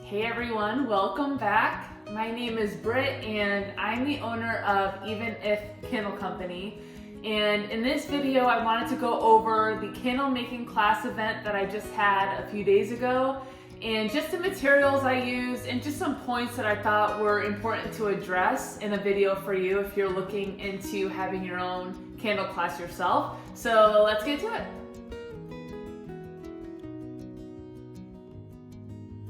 Hey everyone, welcome back. My name is Britt and I'm the owner of Even If Candle Company. And in this video, I wanted to go over the candle making class event that I just had a few days ago, and just the materials I used and just some points that I thought were important to address in a video for you if you're looking into having your own candle class yourself. So let's get to it.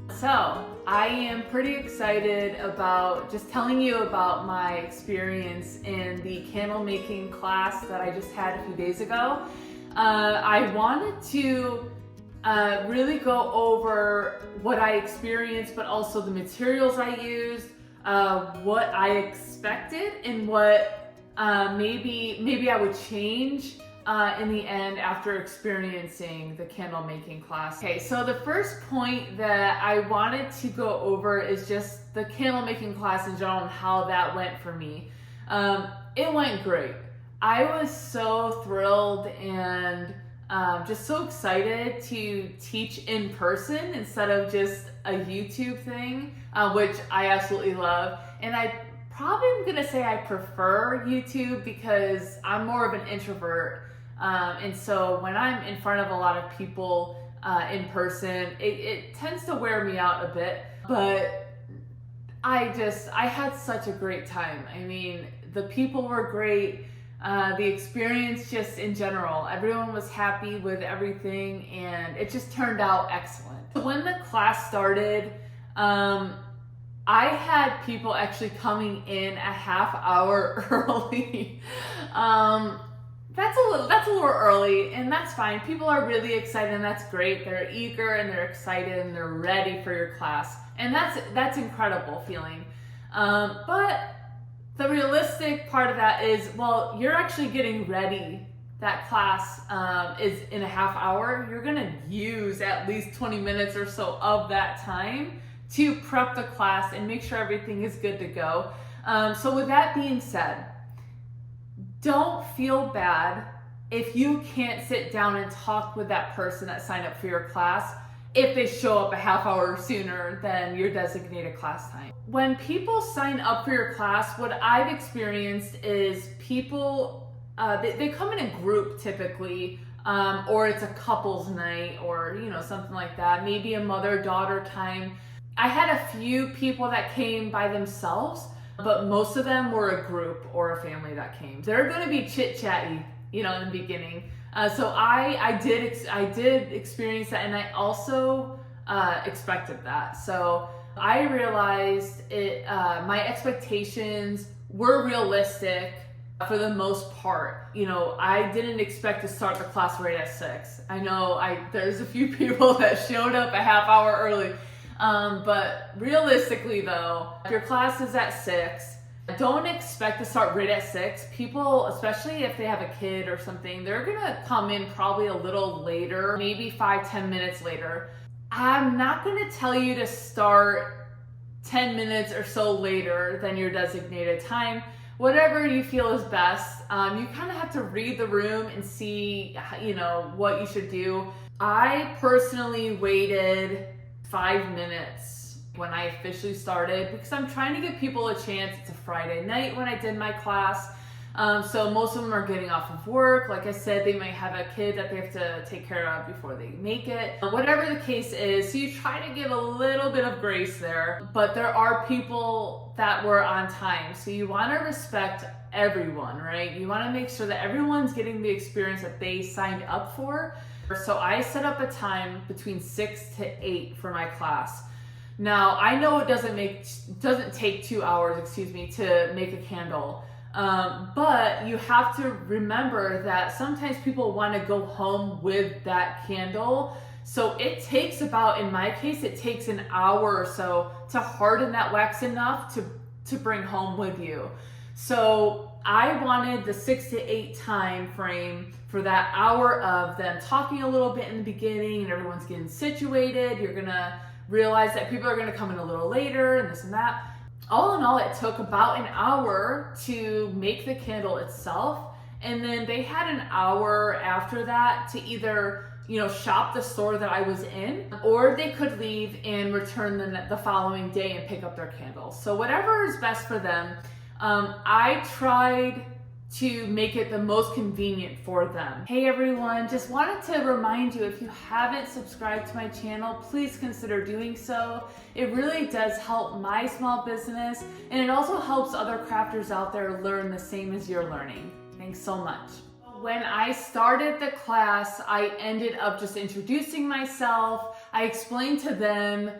So I am pretty excited about just telling you about my experience in the candle making class that I just had a few days ago. I wanted to really go over what I experienced, but also the materials I used, what I expected, and what maybe I would change in the end after experiencing the candle making class. Okay, so the first point that I wanted to go over is just the candle making class in general and how that went for me. It went great. I was so thrilled and just so excited to teach in person instead of just a YouTube thing, which I absolutely love. And I probably am gonna say I prefer YouTube because I'm more of an introvert. And so when I'm in front of a lot of people in person, it tends to wear me out a bit, but I had such a great time. I mean, the people were great, the experience just in general, everyone was happy with everything, and it just turned out excellent. When the class started, I had people actually coming in a half hour early. That's a little early, and that's fine. People are really excited, and that's great. They're eager and they're excited and they're ready for your class, and that's incredible feeling. But the realistic part of that is, well, you're actually getting ready. That class is in a half hour. You're gonna use at least 20 minutes or so of that time to prep the class and make sure everything is good to go. So with that being said, don't feel bad if you can't sit down and talk with that person that signed up for your class if they show up a half hour sooner than your designated class time. When people sign up for your class, what I've experienced is people, they come in a group typically, or it's a couples night or something like that, maybe a mother-daughter time. I had a few people that came by themselves, but most of them were a group or a family that came. They're going to be chit-chatty, in the beginning. So I did experience that, and I also expected that. So I realized my expectations were realistic for the most part. I didn't expect to start the class right at 6. I know there's a few people that showed up a half hour early. But realistically though, if your class is at 6, don't expect to start right at 6. People, especially if they have a kid or something, they're gonna come in probably a little later, maybe 5-10 minutes later. I'm not gonna tell you to start 10 minutes or so later than your designated time. Whatever you feel is best. You kind of have to read the room and see, what you should do. I personally waited 5 minutes when I officially started because I'm trying to give people a chance. It's a Friday night when I did my class, so most of them are getting off of work. Like I said, they might have a kid that they have to take care of before they make it. Whatever the case is, so you try to give a little bit of grace there, but there are people that were on time, so you want to respect everyone, right? You want to make sure that everyone's getting the experience that they signed up for. So I set up a time between 6 to 8 for my class. Now I know it doesn't take 2 hours, to make a candle. But you have to remember that sometimes people want to go home with that candle. So it takes in my case, it takes an hour or so to harden that wax enough to bring home with you. So I wanted the 6 to 8 time frame for that hour of them talking a little bit in the beginning and everyone's getting situated. You're gonna realize that people are gonna come in a little later and this and that. All in all, it took about an hour to make the candle itself. And then they had an hour after that to either, shop the store that I was in, or they could leave and return the following day and pick up their candles. So whatever is best for them. I tried to make it the most convenient for them. Hey everyone, just wanted to remind you, if you haven't subscribed to my channel, please consider doing so. It really does help my small business, and it also helps other crafters out there learn the same as you're learning. Thanks so much. When I started the class, I ended up just introducing myself. I explained to them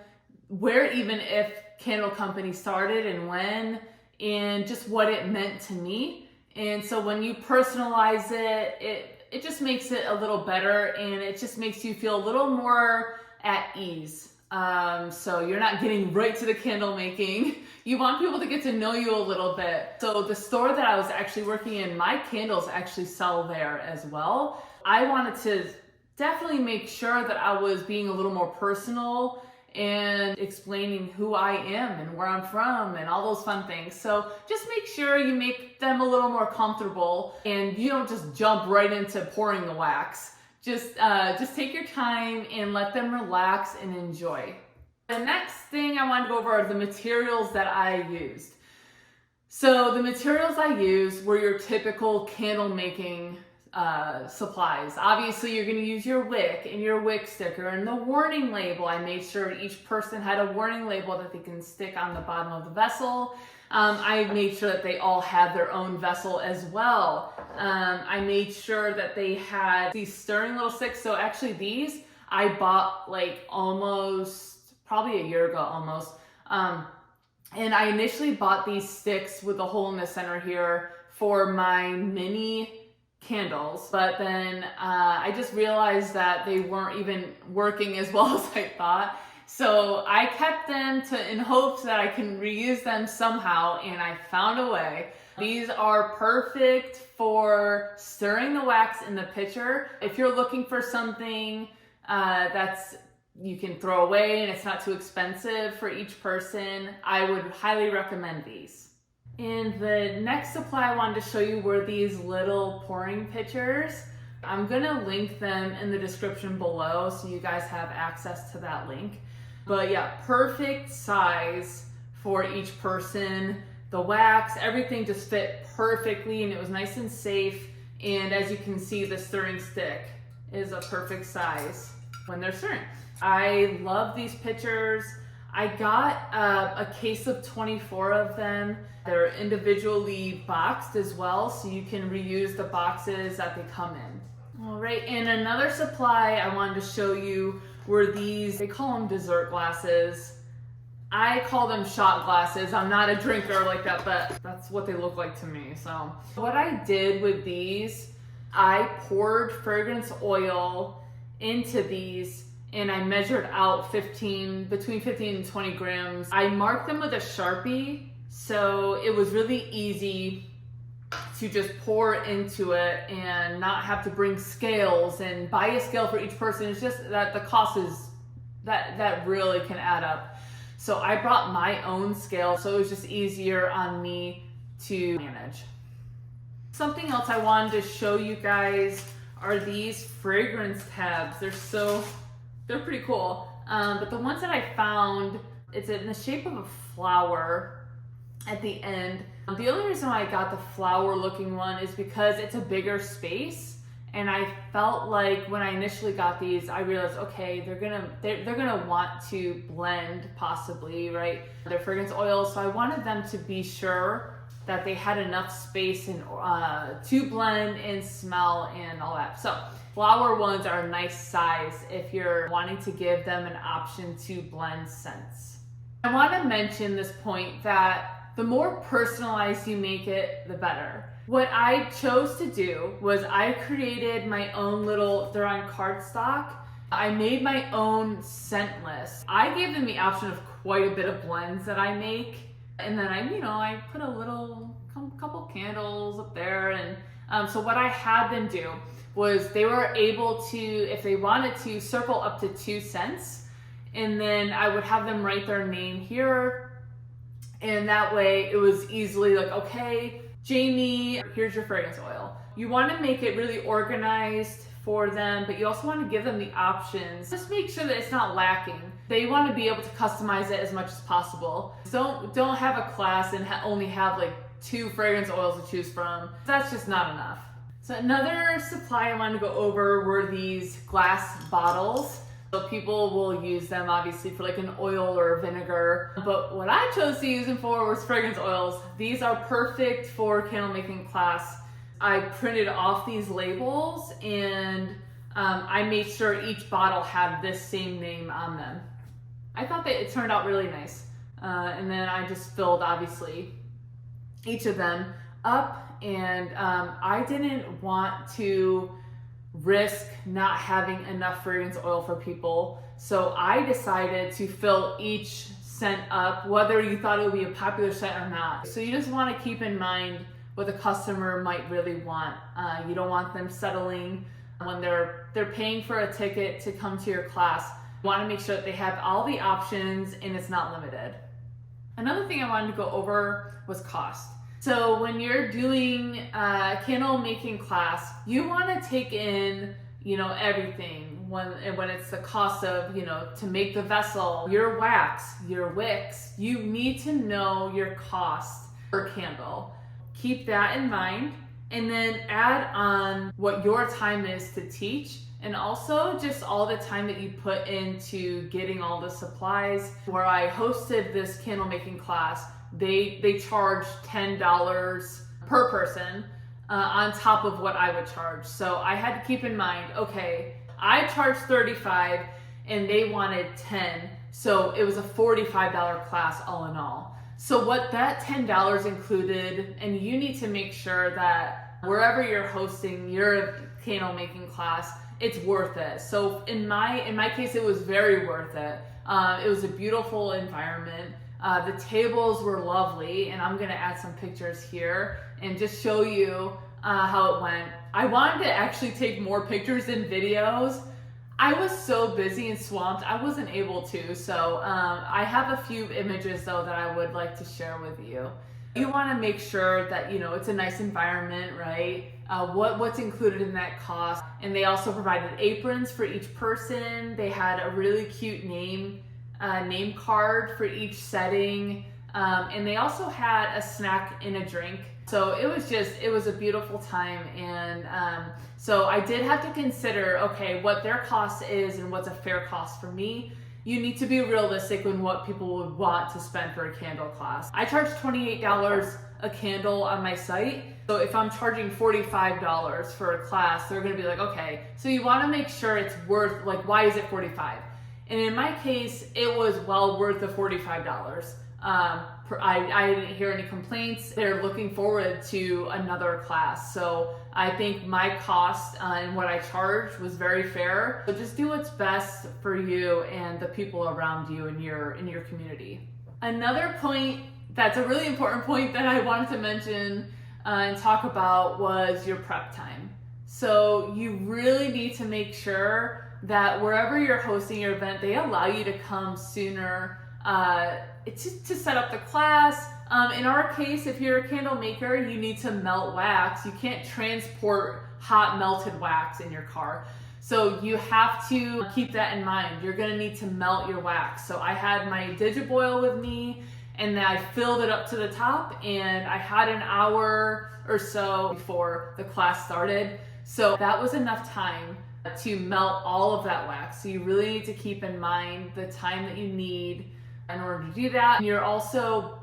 where Even If Candle Company started and when, and just what it meant to me. And so when you personalize it just makes it a little better, and it just makes you feel a little more at ease. So you're not getting right to the candle making. You want people to get to know you a little bit. So the store that I was actually working in, my candles actually sell there as well. I wanted to definitely make sure that I was being a little more personal and explaining who I am and where I'm from and all those fun things. So just make sure you make them a little more comfortable, and you don't just jump right into pouring the wax. Just take your time and let them relax and enjoy. The next thing I want to go over are the materials that I used. So the materials I used were your typical candle making supplies. Obviously you're going to use your wick and your wick sticker and the warning label. I made sure each person had a warning label that they can stick on the bottom of the vessel. I made sure that they all had their own vessel as well. I made sure that they had these stirring little sticks. So actually these I bought like probably a year ago almost. And I initially bought these sticks with a hole in the center here for my mini candles, but then I just realized that they weren't even working as well as I thought. So I kept them in hopes that I can reuse them somehow, and I found a way. These are perfect for stirring the wax in the pitcher. If you're looking for something that's you can throw away and it's not too expensive for each person, I would highly recommend these. And the next supply I wanted to show you were these little pouring pitchers. I'm gonna link them in the description below so you guys have access to that link. But yeah, perfect size for each person. The wax, everything just fit perfectly, and it was nice and safe. And as you can see, the stirring stick is a perfect size when they're stirring. I love these pitchers. I got a case of 24 of them. They're individually boxed as well, so you can reuse the boxes that they come in. All right, and another supply I wanted to show you were these, they call them dessert glasses. I call them shot glasses. I'm not a drinker like that, but that's what they look like to me. So what I did with these, I poured fragrance oil into these, and I measured out between 15 and 20 grams. I marked them with a Sharpie, so it was really easy to just pour into it and not have to bring scales and buy a scale for each person. It's just that the cost is, that really can add up. So I brought my own scale, so it was just easier on me to manage. Something else I wanted to show you guys are these fragrance tabs. They're pretty cool. But the ones that I found, it's in the shape of a flower at the end. The only reason why I got the flower looking one is because it's a bigger space, and I felt like when I initially got these, I realized, okay, they're gonna want to blend possibly, right? Their fragrance oils, so I wanted them to be sure that they had enough space and to blend and smell and all that. So flower ones are a nice size if you're wanting to give them an option to blend scents. I want to mention this point that the more personalized you make it, the better. What I chose to do was I created my own little, they're on cardstock. I made my own scent list. I gave them the option of quite a bit of blends that I make. And then I put a couple candles up there. And so what I had them do was they were able to, if they wanted to, circle up to 2 scents. And then I would have them write their name here. And that way it was easily like, okay, Jamie, here's your fragrance oil. You want to make it really organized for them, but you also want to give them the options. Just make sure that it's not lacking. They want to be able to customize it as much as possible. Don't have a class and only have like 2 fragrance oils to choose from. That's just not enough. So another supply I wanted to go over were these glass bottles. So people will use them obviously for like an oil or a vinegar, but what I chose to use them for was fragrance oils. These are perfect for candle making class. I printed off these labels and I made sure each bottle had this same name on them. I thought that it turned out really nice. And then I just filled obviously each of them up, and I didn't want to risk not having enough fragrance oil for people. So I decided to fill each scent up, whether you thought it would be a popular scent or not. So you just want to keep in mind what the customer might really want. You don't want them settling when they're paying for a ticket to come to your class. You want to make sure that they have all the options and it's not limited. Another thing I wanted to go over was cost. So when you're doing a candle making class, you want to take in, everything. When it's the cost of, to make the vessel, your wax, your wicks, you need to know your cost per candle. Keep that in mind, and then add on what your time is to teach, and also just all the time that you put into getting all the supplies. Where I hosted this candle making class, they charged $10 per person on top of what I would charge. So I had to keep in mind, okay, I charged $35 and they wanted $10, so it was a $45 class all in all. So what that $10 included, and you need to make sure that wherever you're hosting your candle making class, it's worth it. So in my case, it was very worth it. It was a beautiful environment. The tables were lovely, and I'm gonna add some pictures here and just show you how it went. I wanted to actually take more pictures and videos. I was so busy and swamped, I wasn't able to. So I have a few images though that I would like to share with you. You want to make sure that it's a nice environment, right? What's included in that cost. And they also provided aprons for each person. They had a really cute name card for each setting. And they also had a snack and a drink. So it was a beautiful time. And so I did have to consider, okay, what their cost is and what's a fair cost for me. You need to be realistic in what people would want to spend for a candle class. I charge $28 a candle on my site. So if I'm charging $45 for a class, they're gonna be like, okay, so you wanna make sure it's worth, like, why is it $45? And in my case, it was well worth the $45. I didn't hear any complaints. They're looking forward to another class. So I think my cost and what I charged was very fair. So just do what's best for you and the people around you in your community. Another point that's a really important point that I wanted to mention and talk about was your prep time. So you really need to make sure that wherever you're hosting your event, they allow you to come sooner to set up the class. In our case, if you're a candle maker, you need to melt wax. You can't transport hot melted wax in your car. So you have to keep that in mind. You're gonna need to melt your wax. So I had my digiboil with me, and then I filled it up to the top, and I had an hour or so before the class started. So that was enough time to melt all of that wax. So you really need to keep in mind the time that you need in order to do that. And you're also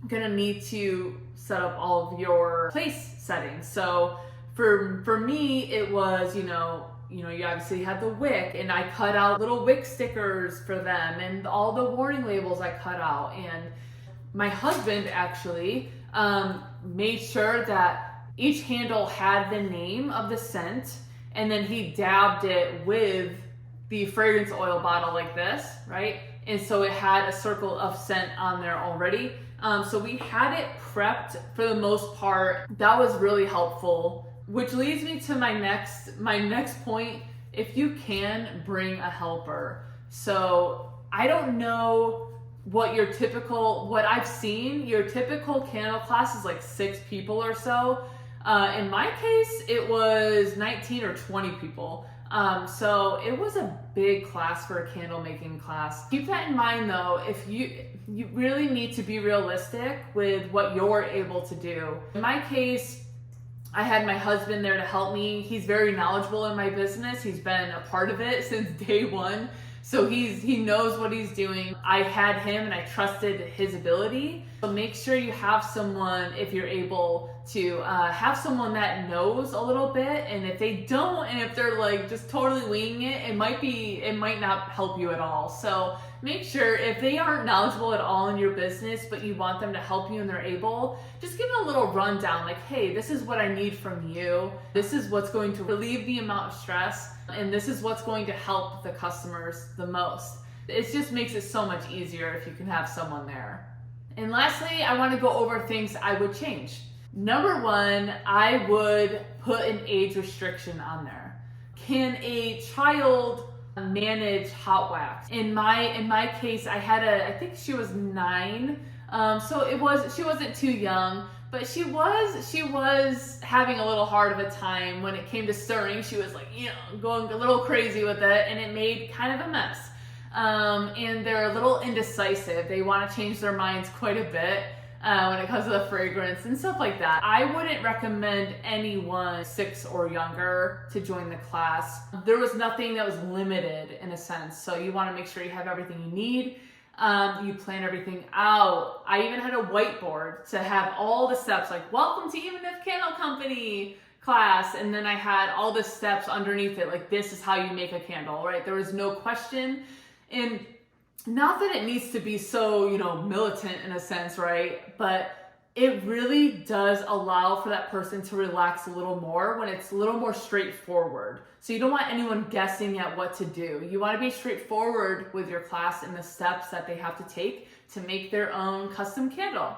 gonna need to set up all of your place settings. So for me, it was, you obviously had the wick, and I cut out little wick stickers for them, and all the warning labels I cut out. And my husband actually made sure that each handle had the name of the scent, and then he dabbed it with the fragrance oil bottle like this, right? And so it had a circle of scent on there already. So we had it prepped for the most part. That was really helpful, which leads me to my next point. If you can, bring a helper. So I don't know what I've seen, your typical candle class is like 6 people or so. In my case, it was 19 or 20 people. So it was a big class for a candle making class. Keep that in mind though, if you really need to be realistic with what you're able to do. In my case, I had my husband there to help me. He's very knowledgeable in my business. He's been a part of it since day one. So he knows what he's doing. I had him and I trusted his ability. So make sure you have someone, if you're able to have someone that knows a little bit. And if they don't, and if they're like just totally winging it, it might not help you at all. So make sure if they aren't knowledgeable at all in your business, but you want them to help you and they're able, just give them a little rundown like, hey, this is what I need from you. This is what's going to relieve the amount of stress. And this is what's going to help the customers the most. It just makes it so much easier if you can have someone there. And lastly, I want to go over things I would change. Number one, I would put an age restriction on there. Can a child manage hot wax? In my case, I think she was 9. So she wasn't too young. But she was having a little hard of a time when it came to stirring. She was like, going a little crazy with it, and it made kind of a mess. And they're a little indecisive. They want to change their minds quite a bit when it comes to the fragrance and stuff like that. I wouldn't recommend anyone 6 or younger to join the class. There was nothing that was limited in a sense. So you want to make sure you have everything you need. You plan everything out. I even had a whiteboard to have all the steps, like welcome to Even If Candle Company class. And then I had all the steps underneath it, like this is how you make a candle, right? There was no question. And not that it needs to be so, militant in a sense, right? But it really does allow for that person to relax a little more when it's a little more straightforward. So you don't want anyone guessing at what to do. You want to be straightforward with your class and the steps that they have to take to make their own custom candle.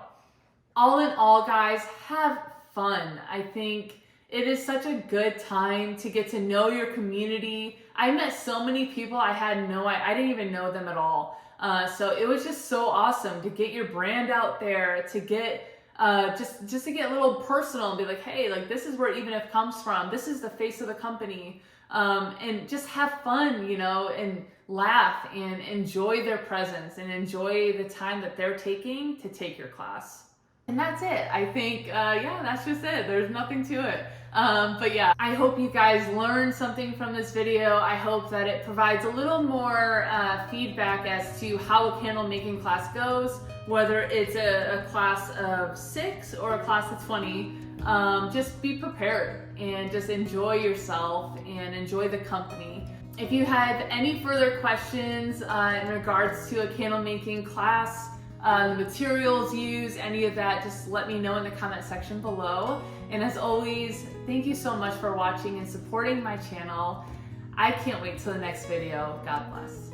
All in all, guys, have fun. I think it is such a good time to get to know your community. I met so many people I didn't even know them at all. So it was just so awesome to get your brand out there, to get just to get a little personal and be like, hey, like this is where Even If comes from. This is the face of the company. And just have fun, and laugh and enjoy their presence and enjoy the time that they're taking to take your class. And that's it. I think, that's just it. There's nothing to it. But yeah, I hope you guys learned something from this video. I hope that it provides a little more feedback as to how a candle making class goes, whether it's a class of 6 or a class of 20. Just be prepared and just enjoy yourself and enjoy the company. If you have any further questions in regards to a candle making class, the materials used, any of that, just let me know in the comment section below. And as always, thank you so much for watching and supporting my channel. I can't wait till the next video. God bless.